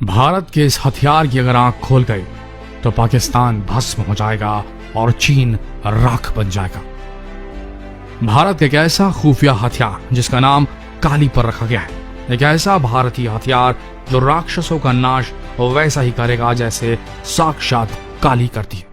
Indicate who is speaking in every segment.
Speaker 1: भारत के इस हथियार की अगर आंख खोल गई तो पाकिस्तान भस्म हो जाएगा और चीन राख बन जाएगा। भारत का एक ऐसा खुफिया हथियार जिसका नाम काली पर रखा गया है, एक ऐसा भारतीय हथियार जो राक्षसों का नाश वैसा ही करेगा जैसे साक्षात काली करती है।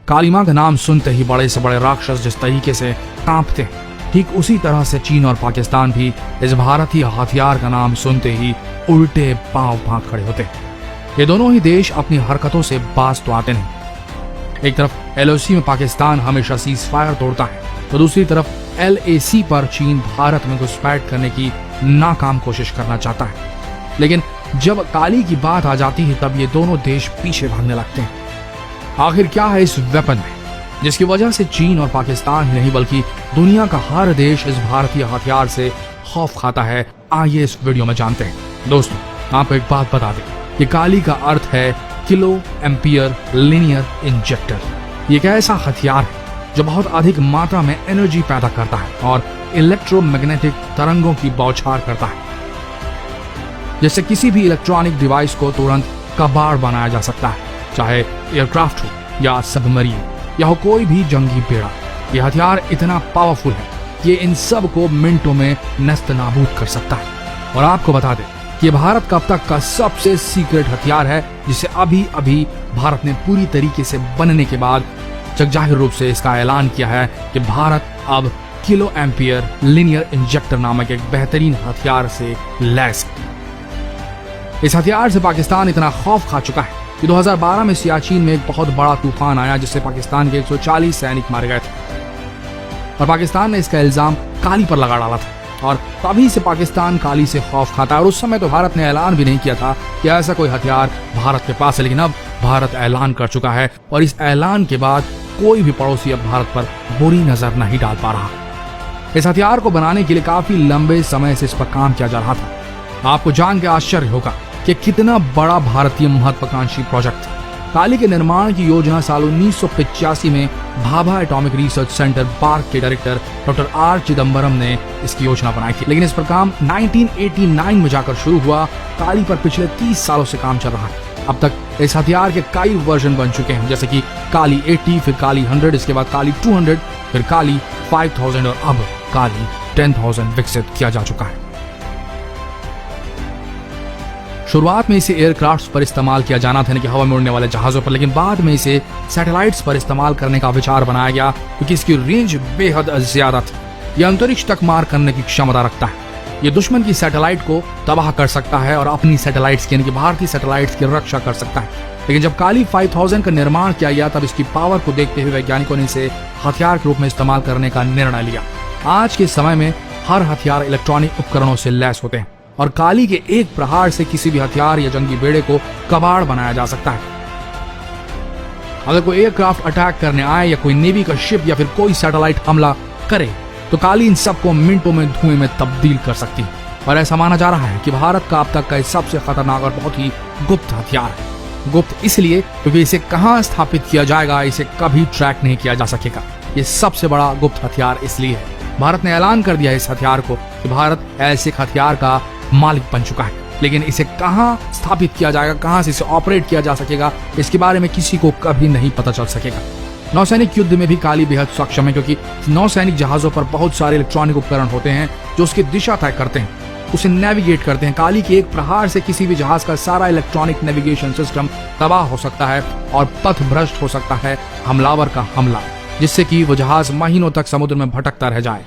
Speaker 1: काली मां का नाम सुनते ही बड़े से बड़े राक्षस जिस तरीके से कांपते हैं, ठीक उसी तरह से चीन और पाकिस्तान भी इस भारतीय हथियार का नाम सुनते ही उल्टे पांव खड़े होते हैं। ये दोनों ही देश अपनी हरकतों से बाज तो आते नहीं। एक तरफ LOC में पाकिस्तान हमेशा सीज फायर तोड़ता है, तो दूसरी तरफ LAC पर चीन भारत में घुसपैठ करने की नाकाम कोशिश करना चाहता है। लेकिन जब काली की बात आ जाती है तब ये दोनों देश पीछे भागने लगते हैं। आखिर क्या है इस वेपन में जिसकी वजह से चीन और पाकिस्तान ही नहीं बल्कि दुनिया का हर देश इस भारतीय हथियार से खौफ खाता है? आइए इस वीडियो में जानते हैं। दोस्तों, आपको एक बात बता दें कि काली का अर्थ है किलो एम्पियर लीनियर इंजेक्टर। ये एक ऐसा हथियार है जो बहुत अधिक मात्रा में एनर्जी पैदा करता है और इलेक्ट्रोमैग्नेटिक तरंगों की बौछार करता है, जिससे किसी भी इलेक्ट्रॉनिक डिवाइस को तुरंत कबाड़ बनाया जा सकता है, चाहे एयरक्राफ्ट हो या सबमरीन या हो कोई भी जंगी बेड़ा। यह हथियार इतना पावरफुल है कि इन सब को मिनटों में नस्त नाबूद कर सकता है। और आपको बता दें कि ये भारत का अब तक का सबसे सीक्रेट हथियार है, जिसे अभी अभी भारत ने पूरी तरीके से बनने के बाद जगजाहिर रूप से इसका ऐलान किया है कि भारत अब किलो एम्पियर लीनियर इंजेक्टर नामक एक बेहतरीन हथियार से लैस है। इस हथियार से पाकिस्तान इतना खौफ खा चुका है कि 2012 में सियाचिन में एक बहुत बड़ा तूफान आया जिससे पाकिस्तान के 140 सैनिक मारे गए थे और पाकिस्तान ने इसका इल्जाम काली पर लगा डाला था और तभी से पाकिस्तान काली से खौफ खाता है। और उस समय तो भारत ने ऐलान भी नहीं किया था कि ऐसा कोई हथियार भारत के पास है, लेकिन अब भारत ऐलान कर चुका है और इस ऐलान के बाद कोई भी पड़ोसी अब भारत पर बुरी नजर नहीं डाल पा रहा। इस हथियार को बनाने के लिए काफी लंबे समय से इस पर काम किया जा रहा था। आपको जान के आश्चर्य होगा कि कितना बड़ा भारतीय महत्वाकांक्षी प्रोजेक्ट था। काली के निर्माण की योजना साल 1985 में Bhabha atomic research centre bark के डायरेक्टर डॉक्टर R चिदम्बरम ने इसकी योजना बनाई थी, लेकिन इस पर काम 1989 में जाकर शुरू हुआ। काली पर पिछले 30 सालों से काम चल रहा है। अब तक इस हथियार के कई वर्जन बन चुके हैं, जैसे कि काली 80, फिर काली 100, इसके बाद काली 200, फिर काली 5000 और अब काली 10,000 विकसित किया जा चुका है। शुरुआत में इसे एयरक्राफ्ट्स पर इस्तेमाल किया जाना था, यानी कि हवा में उड़ने वाले जहाजों पर, लेकिन बाद में इसे सैटेलाइट्स पर इस्तेमाल करने का विचार बनाया गया क्योंकि इसकी रेंज बेहद ज्यादा थी। यह अंतरिक्ष तक मार करने की क्षमता रखता है। यह दुश्मन की सैटेलाइट को तबाह कर सकता है और अपनी सैटेलाइट्स की यानी कि भारतीय सैटेलाइट्स की रक्षा कर सकता है। लेकिन जब काली 5000 का निर्माण किया गया तब इसकी पावर को देखते हुए वैज्ञानिकों ने इसे हथियार के रूप में इस्तेमाल करने का निर्णय लिया। आज के समय में हर हथियार इलेक्ट्रॉनिक उपकरणों से लैस होते हैं और काली के एक प्रहार से किसी भी हथियार या जंगी बेड़े को कबाड़ बनाया जा सकता है। अगर कोई एयरक्राफ्ट अटैक करने आए या कोई नेवी का शिप या फिर कोई सैटेलाइट हमला करे तो काली इन सबको मिनटों में धुएं में तब्दील कर सकती है। और ऐसा माना जा रहा है कि भारत का अब तक का सबसे खतरनाक और बहुत ही गुप्त हथियार है। गुप्त इसलिए क्योंकि इसे कहां स्थापित किया जाएगा इसे कभी ट्रैक नहीं किया जा सकेगा। ये सबसे बड़ा गुप्त हथियार इसलिए है। भारत ने ऐलान कर दिया है इस हथियार को कि भारत ऐसे हथियार का मालिक बन चुका है, लेकिन इसे कहां स्थापित किया जाएगा, कहां से इसे ऑपरेट किया जा सकेगा, इसके बारे में किसी को कभी नहीं पता चल सकेगा। नौसैनिक युद्ध में भी काली बेहद सक्षम है क्योंकि नौसैनिक जहाजों पर बहुत सारे इलेक्ट्रॉनिक उपकरण होते हैं जो उसकी दिशा तय करते हैं, उसे नेविगेट करते हैं। काली के एक प्रहार से किसी भी जहाज का सारा इलेक्ट्रॉनिक नेविगेशन सिस्टम तबाह हो सकता है और पथ भ्रष्ट हो सकता है हमलावर का हमला, जिससे कि वो जहाज महीनों तक समुद्र में भटकता रह जाए।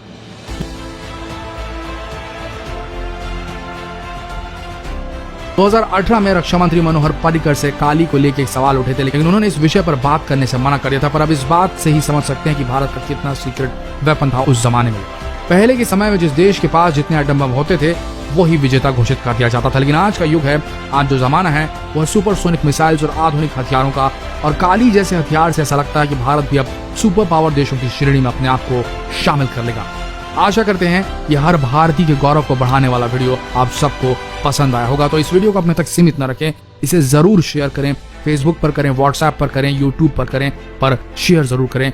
Speaker 1: 2018 में रक्षा मंत्री मनोहर पर्रिकर से काली को लेकर एक सवाल उठे थे, लेकिन उन्होंने इस विषय पर बात करने से मना कर दिया था। पर अब इस बात से ही समझ सकते हैं कि भारत का कितना सीक्रेट वेपन था उस जमाने में। पहले के समय में जिस देश के पास जितने एटम बम होते थे वही विजेता घोषित कर दिया जाता था, लेकिन आज का युग है, आज जो जमाना है वह सुपरसोनिक मिसाइल्स और आधुनिक हथियारों का। और काली जैसे हथियार से ऐसा लगता है कि भारत भी अब सुपर पावर देशों की श्रेणी में अपने आप को शामिल कर लेगा। आशा करते हैं ये हर भारतीय के गौरव को बढ़ाने वाला वीडियो आप सबको पसंद आया होगा। तो इस वीडियो को अपने तक सीमित न रखें, इसे जरूर शेयर करें, फेसबुक पर करें, व्हाट्सएप पर करें, यूट्यूब पर करें, पर शेयर जरूर करें।